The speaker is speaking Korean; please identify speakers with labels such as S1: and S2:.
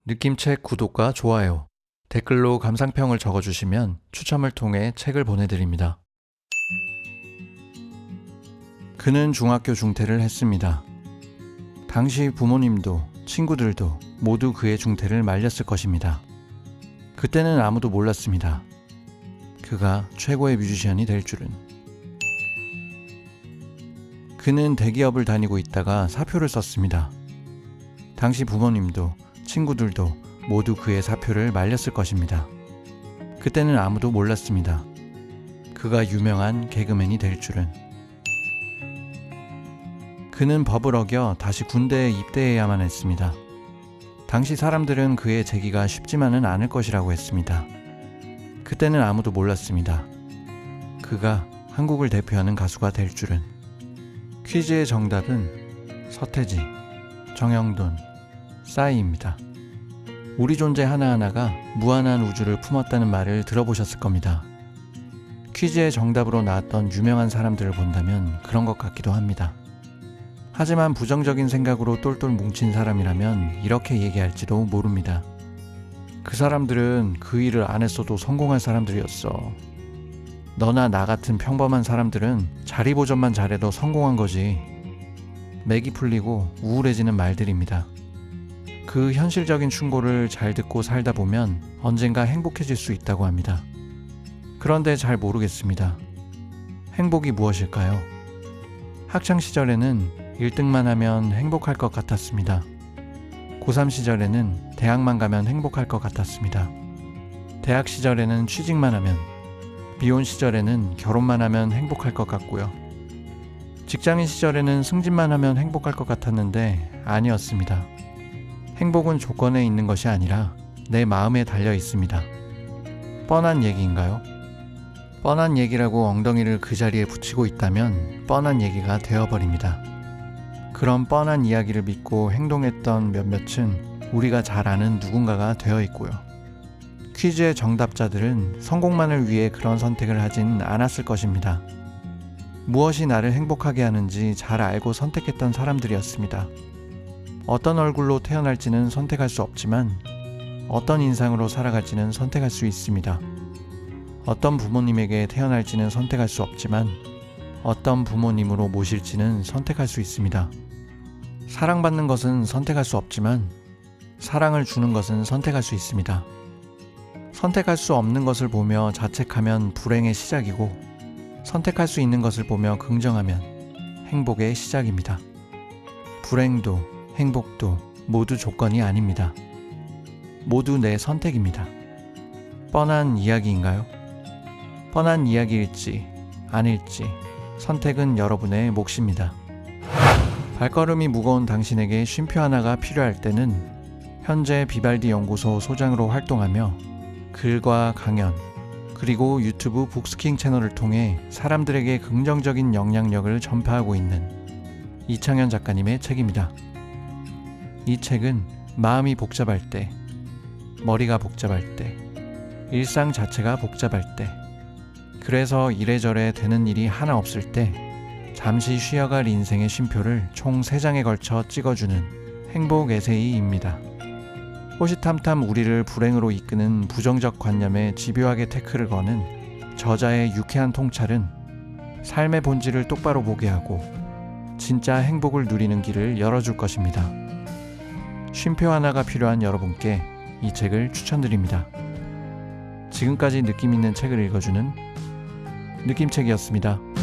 S1: 느낌책 구독과 좋아요, 댓글로 감상평을 적어주시면 추첨을 통해 책을 보내드립니다. 그는 중학교 중퇴를 했습니다. 당시 부모님도 친구들도 모두 그의 중퇴를 말렸을 것입니다. 그때는 아무도 몰랐습니다. 그가 최고의 뮤지션이 될 줄은. 그는 대기업을 다니고 있다가 사표를 썼습니다. 당시 부모님도 친구들도 모두 그의 사표를 말렸을 것입니다. 그때는 아무도 몰랐습니다. 그가 유명한 개그맨이 될 줄은. 그는 법을 어겨 다시 군대에 입대해야만 했습니다. 당시 사람들은 그의 재기가 쉽지만은 않을 것이라고 했습니다. 그때는 아무도 몰랐습니다. 그가 한국을 대표하는 가수가 될 줄은. 퀴즈의 정답은 서태지, 정영돈, 싸이입니다. 우리 존재 하나하나가 무한한 우주를 품었다는 말을 들어보셨을 겁니다. 퀴즈의 정답으로 나왔던 유명한 사람들을 본다면 그런 것 같기도 합니다. 하지만 부정적인 생각으로 똘똘 뭉친 사람이라면 이렇게 얘기할지도 모릅니다. 그 사람들은 그 일을 안 했어도 성공할 사람들이었어. 너나 나 같은 평범한 사람들은 자리보전만 잘해도 성공한 거지. 맥이 풀리고 우울해지는 말들입니다. 그 현실적인 충고를 잘 듣고 살다 보면 언젠가 행복해질 수 있다고 합니다. 그런데 잘 모르겠습니다. 행복이 무엇일까요? 학창시절에는 1등만 하면 행복할 것 같았습니다. 고3 시절에는 대학만 가면 행복할 것 같았습니다. 대학 시절에는 취직만 하면, 미혼 시절에는 결혼만 하면 행복할 것 같고요. 직장인 시절에는 승진만 하면 행복할 것 같았는데 아니었습니다. 행복은 조건에 있는 것이 아니라 내 마음에 달려 있습니다. 뻔한 얘기인가요? 뻔한 얘기라고 엉덩이를 그 자리에 붙이고 있다면 뻔한 얘기가 되어버립니다. 그런 뻔한 이야기를 믿고 행동했던 몇몇은 우리가 잘 아는 누군가가 되어 있고요. 퀴즈의 정답자들은 성공만을 위해 그런 선택을 하진 않았을 것입니다. 무엇이 나를 행복하게 하는지 잘 알고 선택했던 사람들이었습니다. 어떤 얼굴로 태어날지는 선택할 수 없지만 어떤 인상으로 살아갈지는 선택할 수 있습니다. 어떤 부모님에게 태어날지는 선택할 수 없지만 어떤 부모님으로 모실지는 선택할 수 있습니다. 사랑받는 것은 선택할 수 없지만 사랑을 주는 것은 선택할 수 있습니다. 선택할 수 없는 것을 보며 자책하면 불행의 시작이고 선택할 수 있는 것을 보며 긍정하면 행복의 시작입니다. 불행도 행복도 모두 조건이 아닙니다. 모두 내 선택입니다. 뻔한 이야기인가요? 뻔한 이야기일지 아닐지 선택은 여러분의 몫입니다. 발걸음이 무거운 당신에게 쉼표 하나가 필요할 때는 현재 비발디 연구소 소장으로 활동하며 글과 강연 그리고 유튜브 북스킹 채널을 통해 사람들에게 긍정적인 영향력을 전파하고 있는 이창현 작가님의 책입니다. 이 책은 마음이 복잡할 때, 머리가 복잡할 때, 일상 자체가 복잡할 때, 그래서 이래저래 되는 일이 하나 없을 때 잠시 쉬어갈 인생의 쉼표를 총 3장에 걸쳐 찍어주는 행복 에세이입니다. 호시탐탐 우리를 불행으로 이끄는 부정적 관념에 집요하게 태클을 거는 저자의 유쾌한 통찰은 삶의 본질을 똑바로 보게 하고 진짜 행복을 누리는 길을 열어줄 것입니다. 쉼표 하나가 필요한 여러분께 이 책을 추천드립니다. 지금까지 느낌 있는 책을 읽어주는 느낌책이었습니다.